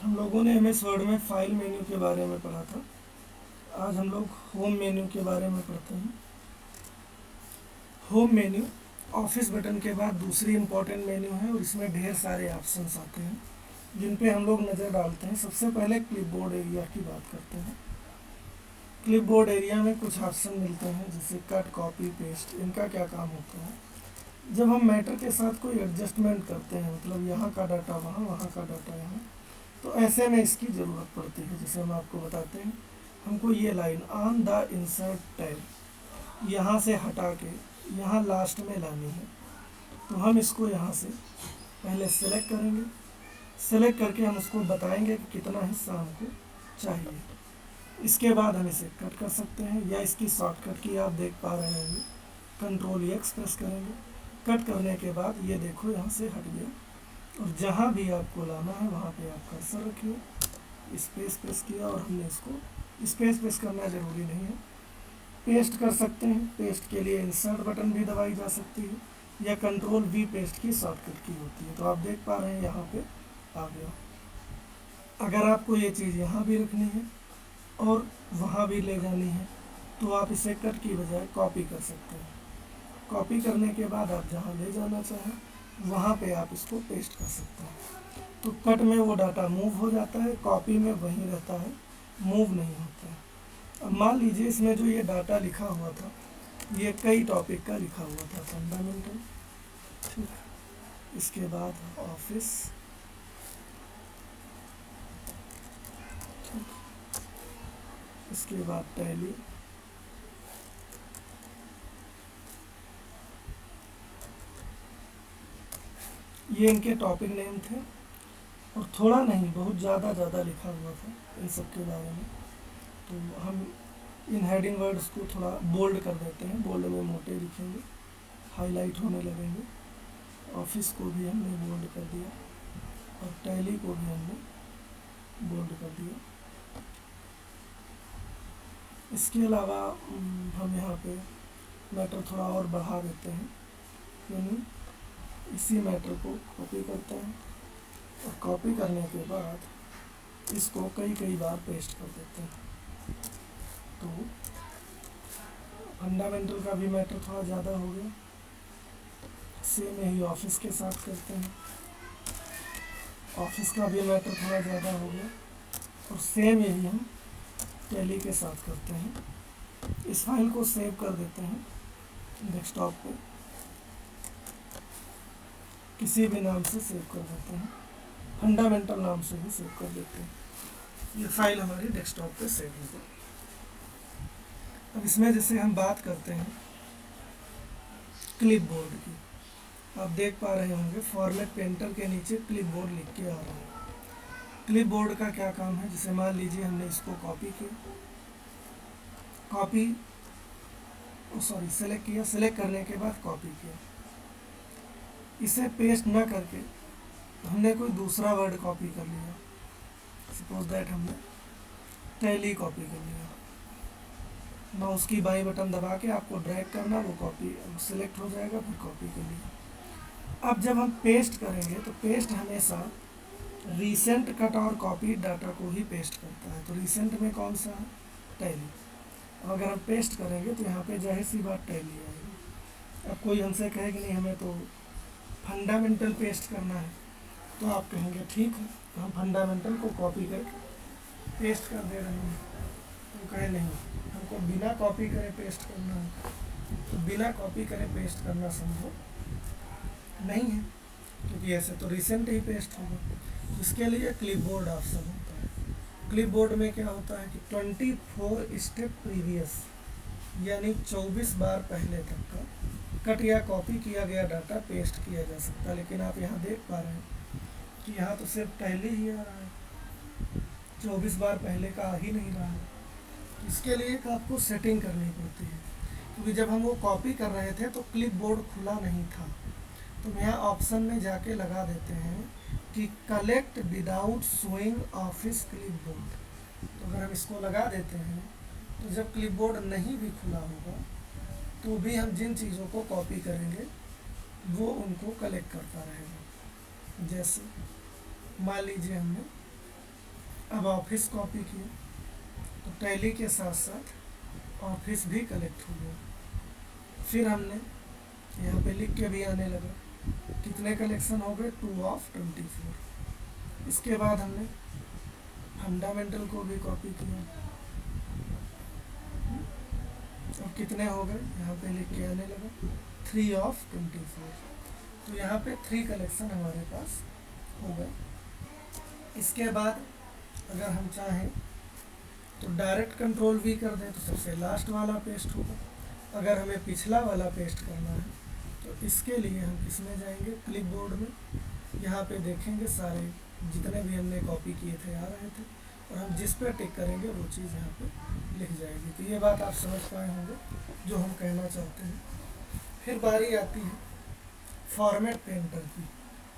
हम लोगों ने एमएस वर्ड में फाइल मेन्यू के बारे में पढ़ा था। आज हम लोग होम मेन्यू के बारे में पढ़ते हैं। होम मेन्यू ऑफिस बटन के बाद दूसरी इम्पोर्टेंट मेन्यू है और इसमें ढेर सारे ऑप्शंस आते हैं जिन पे हम लोग नज़र डालते हैं। सबसे पहले क्लिपबोर्ड एरिया की बात करते हैं। क्लिपबोर्ड एरिया में कुछ ऑप्शन मिलते हैं जैसे कट, कॉपी, पेस्ट। इनका क्या काम होता है? जब हम मैटर के साथ कोई एडजस्टमेंट करते हैं, मतलब यहाँ का डाटा वहाँ, वहाँ का डाटा यहाँ, तो ऐसे में इसकी ज़रूरत पड़ती है। जैसे हम आपको बताते हैं, हमको ये line on the insert tab यहाँ से हटा के यहाँ लास्ट में लानी है, तो हम इसको यहाँ से पहले सेलेक्ट करेंगे। सेलेक्ट करके हम उसको बताएंगे कि कितना हिस्सा हमको चाहिए। इसके बाद हम इसे कट कर सकते हैं, या इसकी शॉर्टकट की आप देख पा रहे होंगे, Ctrl+X प्रेस करेंगे। कट करने के बाद ये देखो यहाँ से हट गया, और जहाँ भी आपको लाना है वहाँ पे आप कर्सर रखिए। स्पेस प्रेस किया और हमने इसको, स्पेस प्रेस करना ज़रूरी नहीं है, पेस्ट कर सकते हैं। पेस्ट के लिए इंसर्ट बटन भी दबाई जा सकती है, या Ctrl+V पेस्ट की शॉर्टकट की होती है। तो आप देख पा रहे हैं यहाँ पे आ गया। अगर आपको ये चीज़ यहाँ भी रखनी है और वहाँ भी ले जानी है, तो आप इसे कट की बजाय कॉपी कर सकते हैं। कॉपी करने के बाद आप जहाँ ले जाना चाहें वहाँ पे आप इसको पेस्ट कर सकते हैं। तो कट में वो डाटा मूव हो जाता है, कॉपी में वहीं रहता है, मूव नहीं होता है। अब मान लीजिए इसमें जो ये डाटा लिखा हुआ था, ये कई टॉपिक का लिखा हुआ था। फंडामेंटल, ठीक, इसके बाद ऑफिस, इसके बाद टैली, ये इनके टॉपिक नेम थे। और थोड़ा नहीं, बहुत ज़्यादा लिखा हुआ था इन सब के बारे में। तो हम इन हेडिंग वर्ड्स को थोड़ा बोल्ड कर देते हैं, बोल्ड में मोटे लिखेंगे, हाईलाइट होने लगेंगे। ऑफिस को भी हमने बोल्ड कर दिया और टैली को भी हमने बोल्ड कर दिया। इसके अलावा हम यहाँ पे मैटर थोड़ा और बढ़ा देते हैं, यानी इसी मैटर को कॉपी करते हैं और कॉपी करने के बाद इसको कई बार पेस्ट कर देते हैं। तो फंडामेंटल का भी मैटर थोड़ा ज़्यादा हो गया। सेम यही ऑफिस के साथ करते हैं, ऑफिस का भी मैटर थोड़ा ज़्यादा हो गया। और सेम यही हम टैली के साथ करते हैं। इस फाइल को सेव कर देते हैं डेस्कटॉप पे, किसी भी नाम से सेव कर देते हैं, फंडामेंटल नाम से भी सेव कर देते हैं। ये फाइल हमारी डेस्कटॉप पे सेव हो गई। अब इसमें जैसे हम बात करते हैं क्लिपबोर्ड की, आप देख पा रहे होंगे फॉर्मेट पेंटर के नीचे क्लिपबोर्ड लिख के आ रहा है। क्लिपबोर्ड का क्या काम है? जैसे मान लीजिए हमने इसको कॉपी किया, सेलेक्ट किया, सेलेक्ट करने के बाद कॉपी किया। इसे पेस्ट ना करके हमने कोई दूसरा वर्ड कॉपी कर लिया, सपोज दैट हमने टैली कॉपी कर लिया। माउस की बाई बटन दबा के आपको ड्रैग करना, वो कॉपी सेलेक्ट हो जाएगा, फिर कॉपी कर लिया। अब जब हम पेस्ट करेंगे तो पेस्ट हमेशा रिसेंट कट और कॉपी डाटा को ही पेस्ट करता है। तो रिसेंट में कौन सा है? टैली। अब अगर हम पेस्ट करेंगे तो यहाँ पे जाहिर सी बात टैली आएगी। अब कोई हमसे कहे कि नहीं हमें तो फंडामेंटल पेस्ट करना है, तो आप कहेंगे ठीक है, हम फंडामेंटल को कॉपी करके पेस्ट कर दे रहे हैं। तो कहे नहीं, हमको बिना कॉपी करे पेस्ट करना है। तो बिना कॉपी करे पेस्ट करना संभव नहीं है, क्योंकि ऐसे तो रिसेंट ही पेस्ट होगा। इसके लिए क्लिपबोर्ड ऑप्शन होता है। क्लिपबोर्ड में क्या होता है कि 24 स्टेप प्रीवियस, यानी 24 बार पहले तक का कट या कॉपी किया गया डाटा पेस्ट किया जा सकता है। लेकिन आप यहाँ देख पा रहे हैं कि यहाँ तो सिर्फ टैली ही आ रहा है, 24 बार पहले का आ ही नहीं रहा है। इसके लिए एक आपको सेटिंग करनी पड़ती है, क्योंकि जब हम वो कॉपी कर रहे थे तो क्लिपबोर्ड खुला नहीं था। तो यहाँ ऑप्शन में जाके लगा देते हैं कि collect without showing office clipboard. तो अगर हम इसको लगा देते हैं तो जब क्लिपबोर्ड नहीं भी खुला होगा तो भी हम जिन चीज़ों को कॉपी करेंगे वो उनको कलेक्ट करता रहेगा। जैसे मान लीजिए हमने अब ऑफिस कॉपी किए तो टैली के साथ साथ ऑफिस भी कलेक्ट हो गया। फिर हमने यहाँ पे लिख के भी आने लगा कितने कलेक्शन हो गए 2 ऑफ 24। इसके बाद हमने फंडामेंटल को भी कॉपी किया। अब कितने हो गए यहाँ पे लिख के आने लगा 3 ऑफ 24। तो यहाँ पे 3 कलेक्शन हमारे पास हो गए। इसके बाद अगर हम चाहें तो डायरेक्ट कंट्रोल भी कर दें तो सबसे लास्ट वाला पेस्ट होगा। अगर हमें पिछला वाला पेस्ट करना है तो इसके लिए हम किसमें जाएंगे, क्लिप बोर्ड में। यहाँ पे देखेंगे सारे जितने भी हमने कॉपी किए थे आ रहे थे, और हम जिस पे टिक करेंगे वो चीज़ यहाँ पे लिख जाएगी। तो ये बात आप समझ पाए होंगे जो हम कहना चाहते हैं। फिर बारी आती है फॉर्मेट पेंटर की।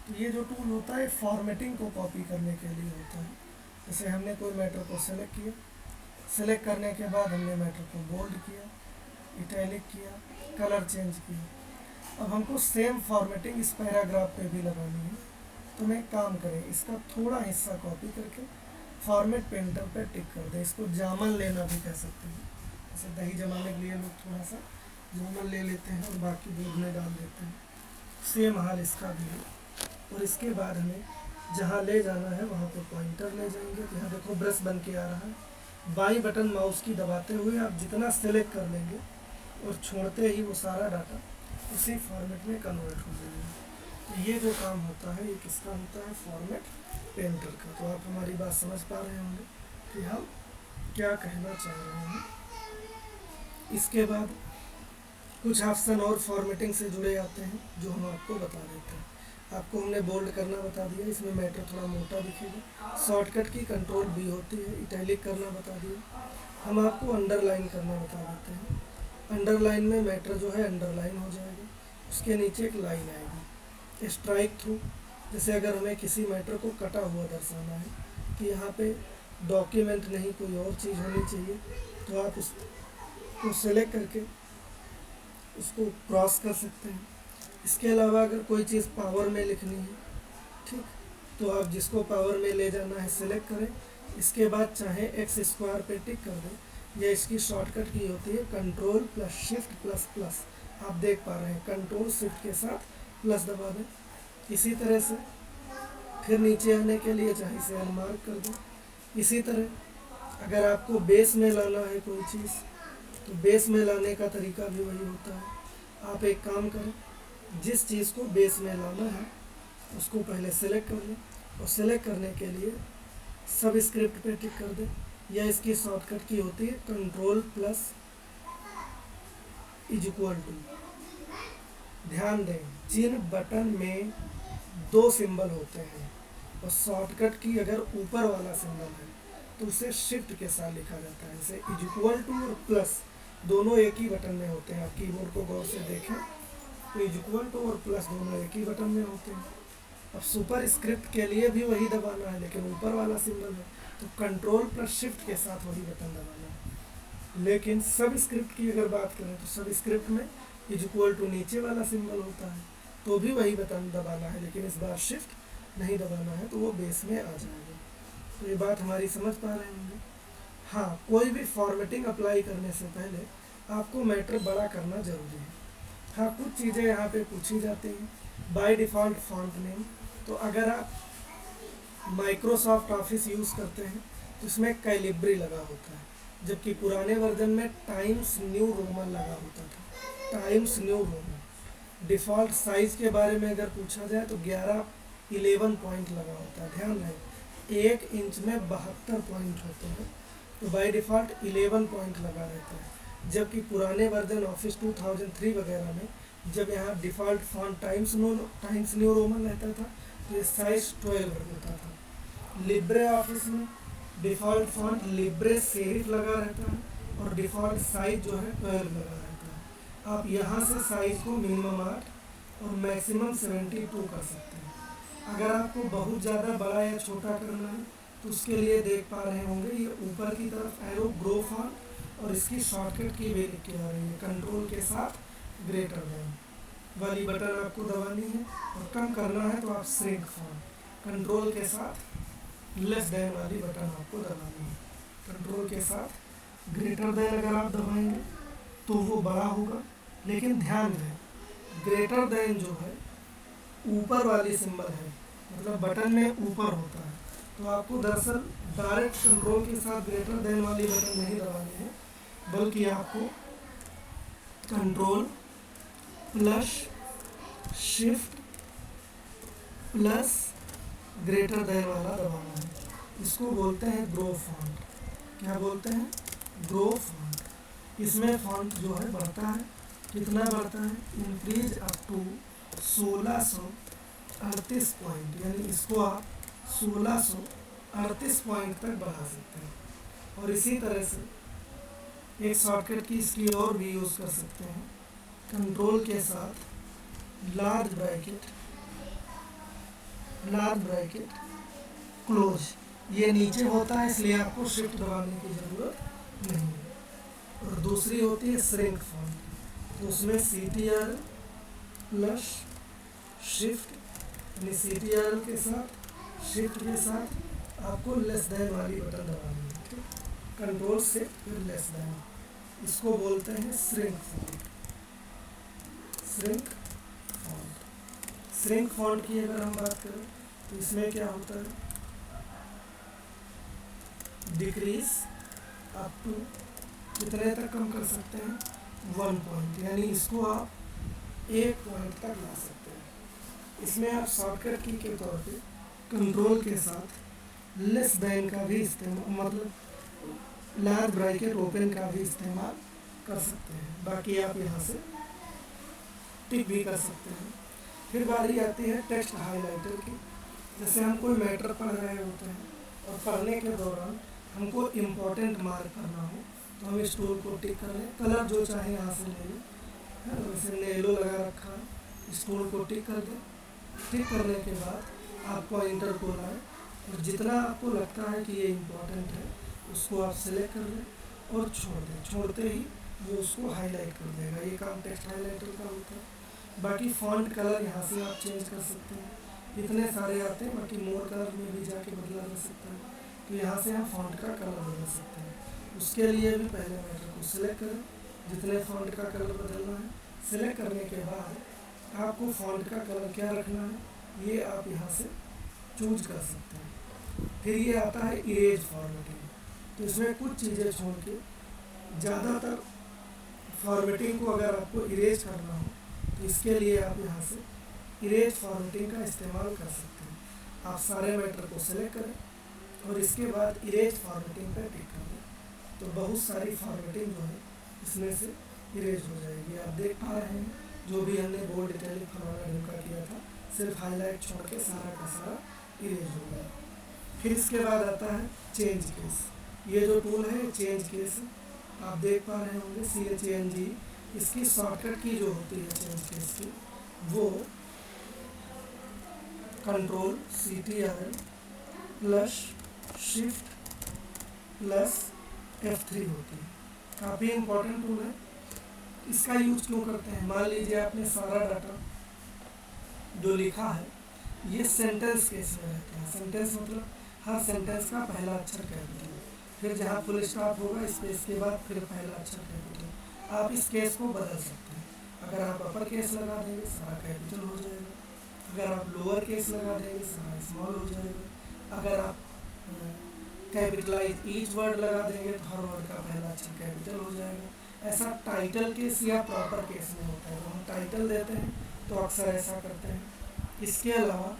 तो ये जो टूल होता है फॉर्मेटिंग को कॉपी करने के लिए होता है। जैसे हमने कोई मैटर को सेलेक्ट किया, सेलेक्ट करने के बाद हमने मैटर को बोल्ड किया, इटैलिक किया, कलर चेंज किया। अब हमको सेम फॉर्मेटिंग इस पैराग्राफ पे भी लगानी है। तो हम एक काम करें, इसका थोड़ा हिस्सा कॉपी करके फॉर्मेट पेंटर पे टिक कर दें। इसको जामन लेना भी कह सकते हैं। जैसे दही जमाने के लिए लोग थोड़ा सा जामन ले लेते हैं और बाकी दूध में डाल देते हैं, सेम हाल इसका भी है। और इसके बाद हमें जहाँ ले जाना है वहाँ पे पॉइंटर ले जाएंगे। तो यहाँ देखो ब्रश बन के आ रहा है। बाई बटन माउस की दबाते हुए आप जितना सेलेक्ट कर लेंगे और छोड़ते ही वो सारा डाटा उसी फॉर्मेट में कन्वर्ट हो जाएगा। तो ये जो काम होता है ये किसका होता है, फॉर्मेट पेंटर का। तो आप हमारी बात समझ पा रहे होंगे कि हम क्या कहना चाह रहे हैं। इसके बाद कुछ ऑप्शन और फॉर्मेटिंग से जुड़े आते हैं जो हम आपको बता देते हैं। आपको हमने बोल्ड करना बता दिया, इसमें मैटर थोड़ा मोटा दिखेगा। शॉर्टकट की कंट्रोल भी होती है। इटैलिक करना बता दिया। हम आपको अंडरलाइन करना बता देते हैं। अंडरलाइन में मैटर जो है अंडरलाइन हो जाएगा, उसके नीचे एक लाइन आएगी। स्ट्राइक थ्रू, जैसे अगर हमें किसी मैटर को कटा हुआ दर्शाना है कि यहाँ पे डॉक्यूमेंट नहीं कोई और चीज़ होनी चाहिए, तो आप उसको सेलेक्ट करके उसको क्रॉस कर सकते हैं। इसके अलावा अगर कोई चीज़ पावर में लिखनी है, ठीक, तो आप जिसको पावर में ले जाना है सेलेक्ट करें। इसके बाद चाहे एक्स स्क्वायर पे टिक कर दें, या इसकी शॉर्टकट की होती है control plus shift plus plus. आप देख पा रहे हैं कंट्रोल शिफ्ट के साथ प्लस दबा दें। इसी तरह से फिर नीचे आने के लिए चाहे इसे अनमार्क कर दें। इसी तरह अगर आपको बेस में लाना है कोई चीज़, तो बेस में लाने का तरीका भी वही होता है। आप एक काम करें, जिस चीज़ को बेस में लाना है उसको पहले सेलेक्ट कर लें, और सेलेक्ट करने के लिए सब स्क्रिप्ट पे टिक कर दें, या इसकी शॉर्टकट की होती है control plus is equal to. ध्यान दें जिन बटन में 2 सिंबल होते हैं और शॉर्टकट की अगर ऊपर वाला सिंबल है तो उसे शिफ्ट के साथ लिखा जाता है। जैसे इज इक्वल टू और प्लस दोनों एक ही बटन में होते हैं। आप कीबोर्ड को गौर से देखें तो इज इक्वल टू और प्लस दोनों एक ही बटन में होते हैं। अब सुपर स्क्रिप्ट के लिए भी वही दबाना है, लेकिन ऊपर वाला सिंबल है तो कंट्रोल प्लस शिफ्ट के साथ वही बटन दबाना है। लेकिन सब स्क्रिप्ट की अगर बात करें तो सब स्क्रिप्ट में इज इक्वल टू नीचे वाला सिंबल होता है, तो भी वही बटन दबाना है, लेकिन इस बार शिफ्ट नहीं दबाना है, तो वो बेस में आ जाएगा। तो ये बात हमारी समझ पा रहे होंगे। हाँ, कोई भी फॉर्मेटिंग अप्लाई करने से पहले आपको मैटर बड़ा करना जरूरी है। हाँ, कुछ चीज़ें यहाँ पे पूछी जाती हैं। बाय डिफ़ॉल्ट फॉन्ट नेम, तो अगर आप माइक्रोसॉफ्ट ऑफिस यूज़ करते हैं तो इसमें कैलिब्री लगा होता है, जबकि पुराने वर्जन में टाइम्स न्यू रोमन लगा होता था। Times new Roman. Default size के बारे में अगर पूछा जाए तो 11 पॉइंट लगा होता है। ध्यान रहे 1 इंच में 72 पॉइंट होते हैं, तो बाय डिफ़ॉल्ट 11 पॉइंट लगा रहता है। जबकि पुराने वर्जन ऑफिस 2003 वगैरह में जब यहाँ default font times new Roman रहता था तो ये साइज 12 होता था। लिब्रे ऑफिस में डिफ़ॉल्ट फॉन्ट लिब्रे सेरिफ लगा रहता है और डिफ़ॉल्ट साइज जो है 12 लगा रहता है। आप यहाँ से साइज को मिनिमम 8 और मैक्सिमम 72 कर सकते हैं। अगर आपको बहुत ज़्यादा बड़ा या छोटा करना है तो उसके लिए देख पा रहे होंगे ये ऊपर की तरफ एरो ग्रो फॉन्ट, और इसकी शॉर्टकट की वे लिख के आ रही है कंट्रोल के साथ ग्रेटर देन वाली बटन आपको दबानी है, और कम करना है तो आप श्रिंक फॉन्ट कंट्रोल के साथ लेस देन वाली बटन आपको दबानी है। कंट्रोल के साथ ग्रेटर देन अगर आप दबाएंगे तो वो बड़ा होगा, लेकिन ध्यान दें ग्रेटर देन जो है ऊपर वाली सिंबल है, मतलब बटन में ऊपर होता है। तो आपको दरअसल डायरेक्ट कंट्रोल के साथ ग्रेटर देन वाली बटन नहीं दबानी है, बल्कि आपको control plus shift plus greater than वाला दबाना है। इसको बोलते हैं ग्रो फॉन्ट। क्या बोलते हैं? Grow font. इसमें फॉन्ट जो है बढ़ता है, कितना बढ़ता है? इंक्रीज अप टू 1638 पॉइंट, यानी इसको आप 1638 पॉइंट तक बढ़ा सकते हैं। और इसी तरह से एक शॉर्टकट की इसकी और भी यूज़ कर सकते हैं। कंट्रोल के साथ लार्ज ब्रैकेट क्लोज, ये नीचे होता है इसलिए आपको शिफ्ट दबाने की ज़रूरत नहीं है। और दूसरी होती है श्रिंक फॉन्ट, तो उसमें CTRL प्लस शिफ्ट, यानी CTRL के साथ शिफ्ट के साथ आपको लेस देन वाली बटन दबानी है। ठीक, कंट्रोल शिफ्ट फिर लेस देन, इसको बोलते हैं श्रिंक फॉन्ट। श्रिंक फॉन्ट की अगर हम बात करें तो इसमें क्या होता है? डिक्रीज अप टू कितने तक कम कर सकते हैं? 1 पॉइंट, यानी इसको आप 1 पॉइंट तक ला सकते हैं। इसमें आप शॉर्टकट की के तौर पे कंट्रोल के साथ लेस देन का भी इस्तेमाल, मतलब लार्ज ब्रैकेट ओपन का भी इस्तेमाल कर सकते हैं। बाकी आप यहाँ से टिक भी कर सकते हैं। फिर बारी आती है टेक्स्ट हाइलाइटर की। जैसे हम कोई मैटर पढ़ रहे होते हैं और पढ़ने के दौरान हमको इम्पोर्टेंट मार्क करना हो तो हम इस टूल को टिक कर लें, कलर जो चाहे यहाँ से ले लें, है ना? वैसे येलो लगा रखा है, इस टूल को टिक कर दें। टिक करने के बाद आप पॉइंटर को लाएं और जितना आपको लगता है कि ये इम्पोर्टेंट है उसको आप सेलेक्ट कर लें और छोड़ दें। छोड़ते ही वो उसको हाईलाइट कर देगा। ये काम टेक्स्ट हाइलाइटर का होता है। बाकी फॉन्ट कलर यहाँ से आप चेंज कर सकते हैं, इतने सारे आते हैं। बाकी मोर कलर में भी जाके बदला जा सकता है, तो यहाँ से हम फॉन्ट का कलर बदल सकते हैं। उसके लिए भी पहले मैटर को सिलेक्ट करें, जितने फॉन्ट का कलर बदलना है। सिलेक्ट करने के बाद आपको फॉन्ट का कलर क्या रखना है ये आप यहाँ से चूज कर सकते हैं। फिर ये आता है इरेज फॉर्मेटिंग, तो इसमें कुछ चीज़ें छोड़ के ज़्यादातर फॉर्मेटिंग को अगर आपको इरेज करना हो तो इसके लिए आप यहाँ से इरेज फॉर्मेटिंग का इस्तेमाल कर सकते हैं। आप सारे मैटर को सेलेक्ट करें और इसके बाद इरेज फॉर्मेटिंग पर टिक कर दें, तो बहुत सारी फॉर्मेटिंग जो है इसमें से इरेज हो जाएगी। आप देख पा रहे हैं जो भी हमने बोल्ड इटैलिक फलाना ढुका किया था, सिर्फ हाईलाइट छोड़ के सारा का सारा इरेज हो गया। फिर इसके बाद आता है चेंज केस। ये जो टूल है चेंज केस, आप देख पा रहे होंगे CHNG। इसकी शॉर्टकट की जो होती है चेंज केस की, वो control CTRL plus shift plus F3 होती है। काफ़ी इम्पोर्टेंट टूल है। इसका यूज़ क्यों करते हैं? मान लीजिए आपने सारा डाटा जो लिखा है ये सेंटेंस केस में रहता है। सेंटेंस मतलब हर सेंटेंस का पहला अक्षर कैपिटल, फिर जहाँ फुल स्टॉप होगा स्पेस के बाद फिर पहला अक्षर कैपिटल। आप इस केस को बदल सकते हैं। अगर आप अपर केस लगा देंगे सारा कैपिटल हो जाएगा, अगर आप लोअर केस लगा देंगे सारा स्मॉल हो जाएगा, अगर आप कैपिटलाइज ईच वर्ड लगा देंगे तो हर वर्ड का पहला अक्षर कैपिटल हो जाएगा। ऐसा टाइटल केस या प्रॉपर केस में होता है। तो हम टाइटल देते हैं तो अक्सर ऐसा करते हैं। इसके अलावा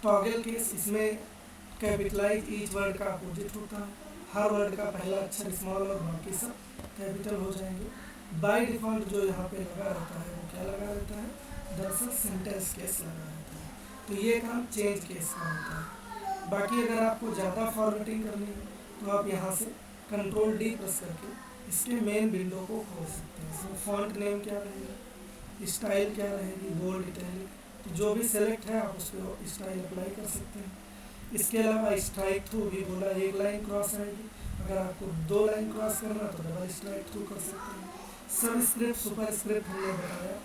टॉगल केस, इसमें कैपिटलाइज ईच वर्ड का अपोजिट होता है। हर वर्ड का पहला अक्षर स्मॉल और बाकी सब कैपिटल हो जाएंगे। बाय डिफ़ॉल्ट जो यहाँ पे लगा रहता है वो क्या लगा रहता है? दरअसल सेंटेंस केस लगा रहता है। तो ये काम चेंज केस का होता है। बाकी अगर आपको ज़्यादा फॉर्मेटिंग करनी है तो आप यहाँ से कंट्रोल D प्रेस करके इसके मेन विंडो को खोल सकते हैं। इसमें फॉन्ट नेम क्या रहेगा, स्टाइल क्या रहेगी, बोल्ड इटैलिक, तो जो भी सेलेक्ट है आप उस पर स्टाइल अप्लाई कर सकते हैं। इसके अलावा स्ट्राइक थ्रू भी बोला, एक लाइन क्रॉस आएगी। अगर आपको 2 लाइन क्रॉस करना तो डबल स्ट्राइक थ्रू कर सकते हैं। सब स्क्रिप्ट सुपर स्क्रिप्ट हमने बताया।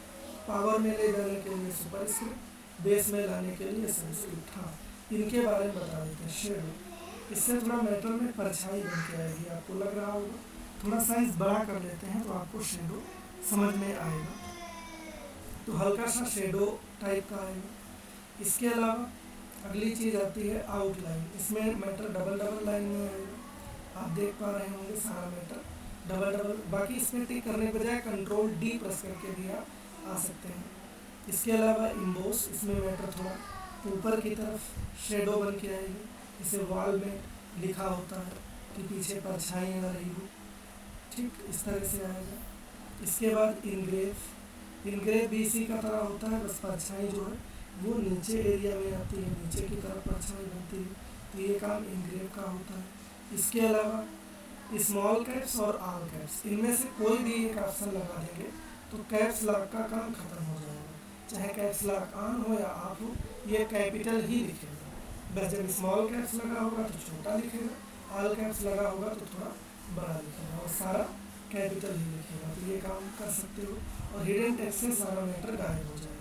पावर में ले जाने के लिए सुपर स्क्रिप्ट, बेस में लाने के लिए सब स्क्रिप्ट। हाँ, इनके बारे में बता देते हैं। शेडो, इससे थोड़ा मैटर में परछाई बन के आएगी, आपको लग रहा होगा। थोड़ा साइज बड़ा कर लेते हैं तो आपको शेडो समझ में आएगा। तो हल्का सा शेडो टाइप का आएगा। इसके अलावा अगली चीज़ आती है आउटलाइन। इसमें मैटर डबल डबल लाइन में आएगा, आप देख पा रहे होंगे सारा मैटर डबल डबल। बाकी इसमें टिक करने के बजाय कंट्रोल डी प्रेस करके भी आप आ सकते हैं। इसके अलावा इम्बोस, इसमें मैटर थोड़ा ऊपर की तरफ शेडो बन के आएगी, जिसे वॉल में लिखा होता है कि पीछे परछाई आ रही हो, ठीक इस तरह से आएगा। इसके बाद इनग्रेव, इनग्रेव भी इसी का तरह होता है, बस परछाई जो है वो नीचे एरिया में आती है, नीचे की तरफ परछाई बनती है, तो ये काम इनग्रेव का होता है। इसके अलावा स्मॉल कैप्स और ऑल कैप्स, इनमें से कोई भी एक ऑप्शन लगा देंगे तो कैप्स लॉक का काम खत्म हो जाएगा। चाहे कैप्स लॉक ऑन हो या ऑफ हो, ये कैपिटल ही लिखेगा। बस जब स्मॉल कैप्स लगा होगा तो छोटा लिखेगा, ऑल कैप्स लगा होगा तो थोड़ा बड़ा लिखेगा, और सारा कैपिटल ही लिखेगा। तो ये काम कर सकते हो, और हिडन टेक्स्ट से सारा मैटर गायब हो जाएगा।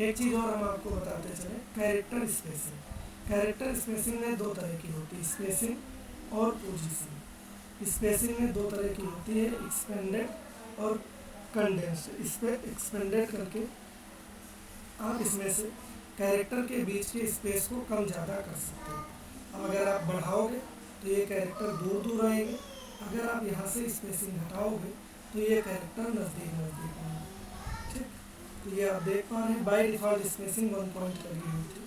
एक चीज़ और हम आपको बताते चले, कैरेक्टर स्पेसिंग। कैरेक्टर स्पेसिंग में दो तरह की होती है, स्पेसिंग और पोजीशन। स्पेसिंग में दो तरह की होती है, एक्सपेंडेड और कंडेंस्ड। इस पर एक्सपेंडेड करके आप इसमें से कैरेक्टर के बीच के स्पेस को कम ज़्यादा कर सकते हैं। अब अगर आप बढ़ाओगे तो ये कैरेक्टर दूर दूर आएंगे, अगर आप यहाँ से स्पेसिंग हटाओगे तो ये कैरेक्टर नज़दीक नज़दीक आएंगे, ठीक। तो ये आप देख पा रहे हैं, बाय डिफ़ॉल्ट स्पेसिंग 1 पॉइंट लगी हुई थी।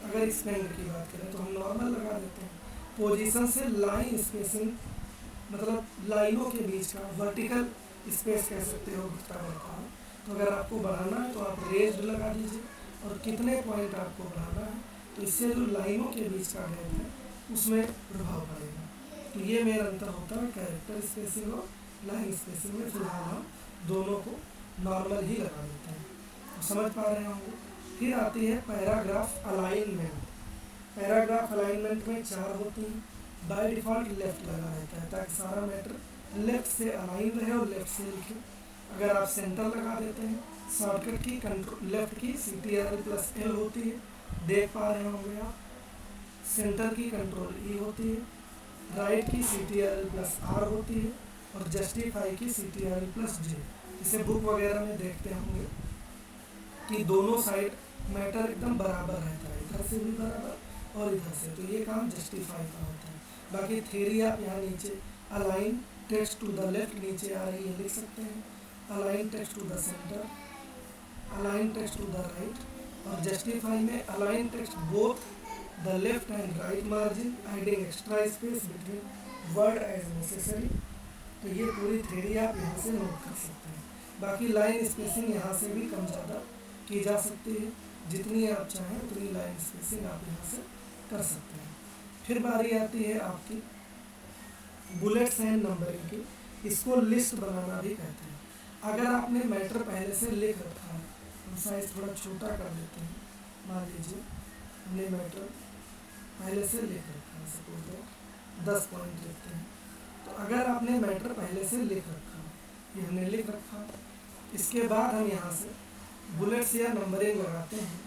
अगर एक्सपेंड की बात करें तो हम नॉर्मल लगा देते हैं। पोजीशन से लाइन स्पेसिंग, मतलब लाइनों के बीच का वर्टिकल स्पेस कह सकते हो, घटता रहता है। तो अगर आपको बढ़ाना है तो आप रेज्ड लगा दीजिए, और कितने पॉइंट आपको बढ़ाना है तो इससे जो लाइनों के बीच का गैप है उसमें प्रभाव पड़ेगा। तो ये मेरा अंतर होता है कैरेक्टर स्पेसिंग और लाइन स्पेसिंग में। फिलहाल हम दोनों को नॉर्मल ही लगा देते हैं, तो समझ पा रहे होंगे। फिर आती है पैराग्राफ अलाइनमेंट। पैराग्राफ अलाइनमेंट में 4 होती हैं। बाय डिफ़ॉल्ट लेफ्ट लगा रहता है ताकि सारा मैटर लेफ्ट से अलाइन रहे और लेफ्ट से लिखे। अगर आप सेंटर लगा देते हैं, शॉर्टकट की कंट्रोल लेफ्ट की CTRL+L होती है, देख पा रहे होंगे आप। सेंटर की कंट्रोल E होती है, राइट की CTRL+R होती है, और जस्टिफाई की CTRL+J। इसे बुक वगैरह में देखते होंगे कि दोनों साइड मैटर एकदम बराबर रहता है, इधर से भी बराबर और इधर से, तो ये काम जस्टिफाई का होता है। बाकी थ्योरी आप यहाँ नीचे align text to the left नीचे आ रही है, लिख सकते हैं। Align text to the centre, align text to the right, और जस्टिफाई में align text both the left and right margin, adding extra space between word as necessary. तो ये पूरी थ्योरी आप यहाँ से नोट कर सकते हैं। बाकी लाइन स्पेसिंग यहाँ से भी कम ज़्यादा की जा सकती है, जितनी आप चाहें उतनी लाइन स्पेसिंग आप यहाँ से कर सकते हैं। फिर बारी आती है आपकी बुलेट्स एंड नंबरिंग की। इसको लिस्ट बनाना भी कहते हैं। अगर आपने मैटर पहले से लिख रखा है, हम साइज थोड़ा छोटा कर देते हैं। मान लीजिए हमने मैटर पहले से लिख रखा है, सपोज 10 पॉइंट लिखते हैं। तो अगर आपने मैटर पहले से लिख रखा है, ये हमने लिख रखा, इसके बाद हम यहाँ से बुलेट्स या नंबरिंग लगाते हैं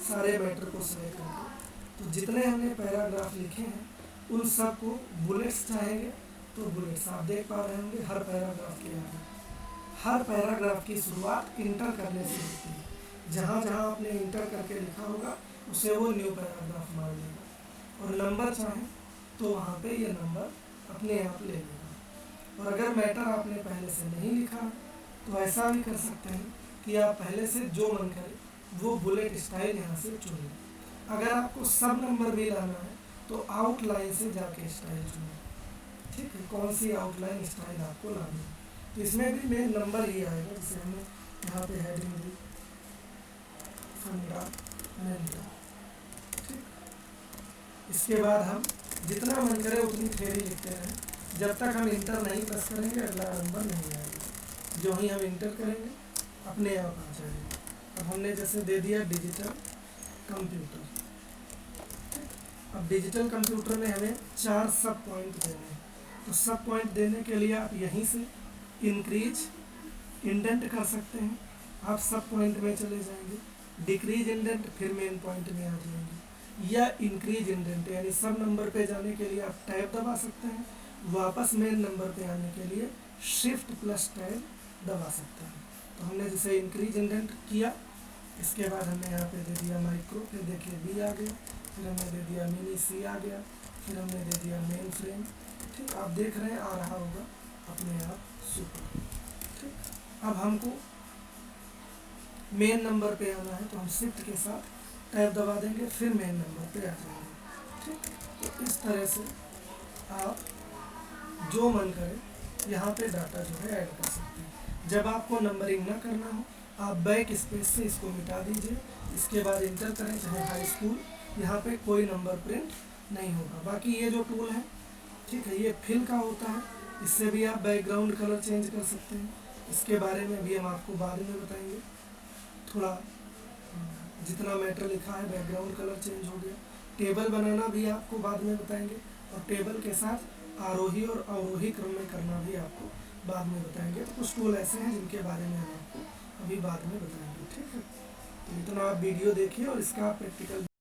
सारे मैटर को सेलेक्ट करके। तो जितने हमने पैराग्राफ लिखे हैं उन सब को बुलेट्स चाहेंगे तो बुलेट्स आप देख पा रहे होंगे हर पैराग्राफ के आगे। हर पैराग्राफ की शुरुआत इंटर करने से होती है। जहाँ जहाँ आपने इंटर करके लिखा होगा उसे वो न्यू पैराग्राफ मान लेगा, और नंबर चाहें तो वहाँ पे ये नंबर अपने आप ले लेगा। और अगर मैटर आपने पहले से नहीं लिखा तो ऐसा भी कर सकते हैं कि आप पहले से जो मन करे वो बुलेट स्टाइल यहाँ से चुन लें। अगर आपको सब नंबर भी लाना है तो आउटलाइन से जाके स्टाइल चुनें, ठीक है, कौन सी आउटलाइन स्टाइल आपको लानी है। तो इसमें भी मेन नंबर ही आएगा, जैसे हमने यहाँ पे हेडिंग दी फंडामेंटल, ठीक। इसके बाद हम जितना मन करे उतनी थ्योरी लिखते रहें, जब तक हम इंटर नहीं प्रेस करेंगे अगला नंबर नहीं आएगा। जो ही हम इंटर करेंगे अपने आप आ जाएगा। अब हमने जैसे दे दिया डिजिटल कंप्यूटर। अब डिजिटल कंप्यूटर में हमें 4 सब पॉइंट देने हैं। तो सब पॉइंट देने के लिए आप यहीं से इंक्रीज इंडेंट कर सकते हैं। आप सब पॉइंट में चले जाएंगे, डिक्रीज इंडेंट, फिर मेन पॉइंट में आ जाएंगे। या इंक्रीज इंडेंट, यानी सब नंबर पे जाने के लिए आप टैब दबा सकते हैं, वापस मेन नंबर पे आने के लिए शिफ्ट प्लस टैब दबा सकते हैं। तो हमने जैसे इंक्रीज इंडेंट किया, इसके बाद हमने यहाँ पे दे दिया माइक्रो, फिर देखिए बी आ गया, फिर हमने दे दिया मिनी सी आ गया, फिर हमने दे दिया मेन फ्रेम। ठीक, आप देख रहे हैं आ रहा होगा अपने आप सुपर। ठीक, अब हमको मेन नंबर पे आना है तो हम शिफ्ट के साथ टैब दबा देंगे, फिर मेन नंबर पे आ जाएंगे। ठीक, तो इस तरह से आप जो मन करे यहाँ पे डाटा जो है ऐड कर सकते हैं। जब आपको नंबरिंग ना करना हो, आप बैक स्पेस से इसको मिटा दीजिए, इसके बाद इंटर करें चाहे हाई स्कूल, यहाँ पे कोई नंबर प्रिंट नहीं होगा। बाकी ये जो टूल है, ठीक है, ये फिल का होता है, इससे भी आप बैकग्राउंड कलर चेंज कर सकते हैं। इसके बारे में भी हम आपको बाद में बताएंगे। थोड़ा जितना मैटर लिखा है बैकग्राउंड कलर चेंज हो गया। टेबल बनाना भी आपको बाद में बताएंगे, और टेबल के साथ आरोही और अवरोही क्रम में करना भी आपको बाद में बताएंगे। तो कुछ टूल ऐसे हैं जिनके बारे में हम आपको अभी बाद में बताएंगे। ठीक है, तो इतना आप वीडियो देखिए और इसका आप प्रैक्टिकल